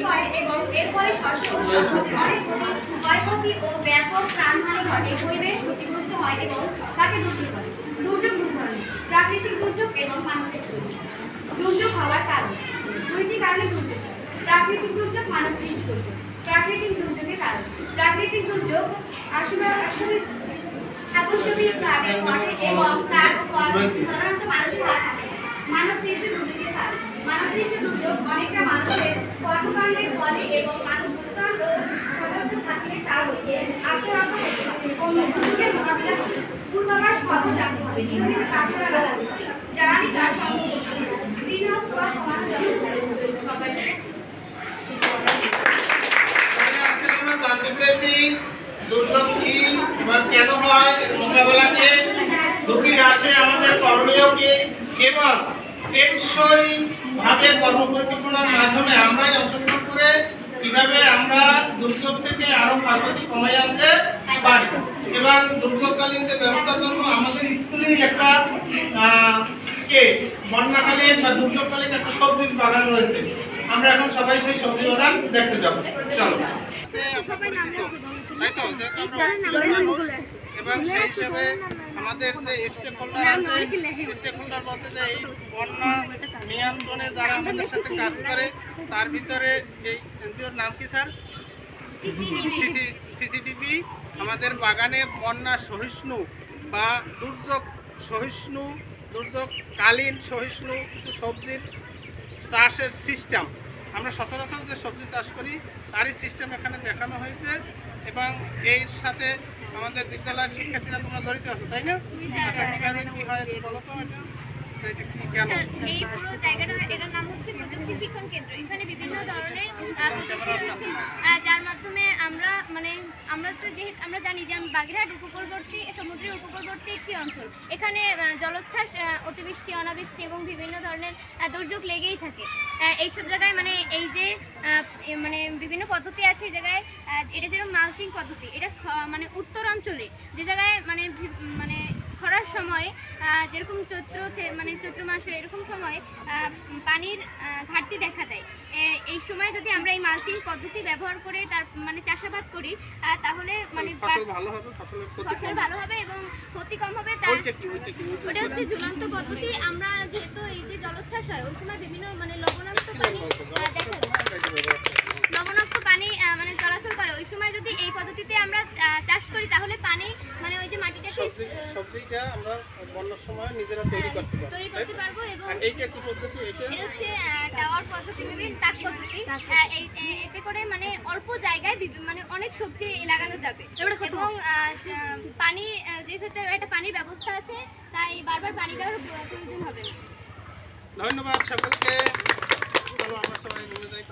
করে এবং এরপরে শস্য ও সম্পদের অনেক ক্ষয়ক্ষতি ও ব্যাপক প্রাণহানি ঘটে, পরিবেশ ক্ষতিগ্রস্ত হয় এবং তাকে দুর্যোগ বলে। দুর্যোগ দুই ধরনের: প্রাকৃতিক দুর্যোগ এবং মানবিক দুর্যোগ। দুর্যোগ হওয়ার কারণ: দুইটি কারণে দুর্যোগ হয়। প্রাকৃতিক দুর্যোগ, মানবসৃষ্ট দুর্যোগ। প্রাকৃতিক দুর্যোগের কারণ: প্রাকৃতিক দুর্যোগ আকস্মিকভাবে ঘটে এবং তার সাধারণত মানুষের হাত থাকে। মানবসৃষ্ট দুর্যোগের কারণ: মানবসৃষ্ট দুর্যোগ অনেকটা মানুষের কর্মকাণ্ডের ফলে এবং মানুষ সচেতন ও সতর্ক থাকলে তা হইতে আত্মরক্ষা করতে পারে। দুর্যোগের মোকাবিলা: পূর্বাভাস খবর রাখতে হবে, নিয়মিত গাছপালা লাগাতে হবে, জ্বালানি গাছ সংগ্রহ করতে হবে, গ্রিনহাউস প্রভাব কমানো যাবে। জানতে পেরেছি দুর্যোগ কি এবং কেন হয়, মোকাবেলাকে ঝুঁকি হ্রাসে আমাদের করণীয় কি এবং টেকসই ভাবে কর্মপরিকল্পনার মাধ্যমে আমরাই অংশগ্রহণ করে কিভাবে আমরা দুর্যোগ থেকে আরো ক্ষয়ক্ষতি কমাই আনতে পারি এবং দুর্যোগকালীন যে ব্যবস্থার জন্য আমাদের স্কুলেই একটা বন্যাকালীন বা দুর্যোগকালীন একটা সবজির বাগান রয়েছে। আমরা এখন সবাই সেই সবজি বাগান দেখতে যাবো। চলো। এবং সেই হিসেবে আমাদের যে স্টেক হোল্ডার আছে, স্টেক হোল্ডার বলতে যে এই বন্যা নিয়ন্ত্রণে যারা আমাদের সাথে কাজ করে তার ভিতরে এই এনজিওর নাম কি স্যার? সিসিটিভি। আমাদের বাগানে বন্যা সহিষ্ণু বা দুর্যোগ সহিষ্ণু, দুর্যোগকালীন সহিষ্ণু কিছু সবজির চাষের সিস্টেম, আমরা সচরাচর যে সবজি চাষ করি তারই সিস্টেম এখানে দেখানো হয়েছে এবং এর সাথে আমাদের বিদ্যালয়ের শিক্ষার্থীরা তোমরা জড়িত আছো, তাই না? আচ্ছা, কিভাবে কি হয় বলো তো এটা, সেটা কি কেন? এই পুরো জায়গাটা, এটার নাম হচ্ছে প্রযুক্তি শিক্ষণ কেন্দ্র। এখানে বিভিন্ন ধরনের প্রযুক্তি রয়েছে যার মাধ্যমে আমরা তো যেহেতু আমরা জানি যে বাগেরহাট উপকূলবর্তী, সমুদ্রের উপকূলবর্তী একটি অঞ্চল। এখানে জলোচ্ছ্বাস, অতিবৃষ্টি, অনাবৃষ্টি এবং বিভিন্ন ধরনের দুর্যোগ লেগেই থাকে। এইসব জায়গায় এই যে বিভিন্ন পদ্ধতি আছে এই জায়গায়। এটা যেরকম মালচিং পদ্ধতি, এটা উত্তরাঞ্চলে যে জায়গায় খরার সময় যেরকম চৈত্র মাসে এরকম সময় পানির ঘাটতি দেখা দেয়। এই সময় যদি আমরা এই মালচিং পদ্ধতি ব্যবহার করে তার চাষাবাদ করি তাহলে ফসল ভালো হবে এবং ক্ষতি কম হবে। ওটা হচ্ছে ঝুলন্ত পদ্ধতি। আমরা যেহেতু এই যে জলোচ্ছ্বাস হয় ওই সময় বিভিন্ন লবণাক্ত পানি চলাচল করে, ওই সময় যদি এই পদ্ধতিতে আমরা চাষ করি তাহলে পানি ওই যে মাটিটাকে সবজিটা আমরা বন্যার সময় নিজেরা তৈরি করতে পারবো। এবং এইটা কি পদ্ধতি? এটা হচ্ছে টাওয়ার পদ্ধতি, তাক পদ্ধতি। এতে করে অল্প জায়গায় অনেক সবজি লাগানো যাবে এবং পানি, যেহেতু একটা পানির ব্যবস্থা আছে তাই বারবার পানি দেওয়ার প্রয়োজন হবে না। ধন্যবাদ সকলকে। চলো আমরা সবাই রুমে যাই।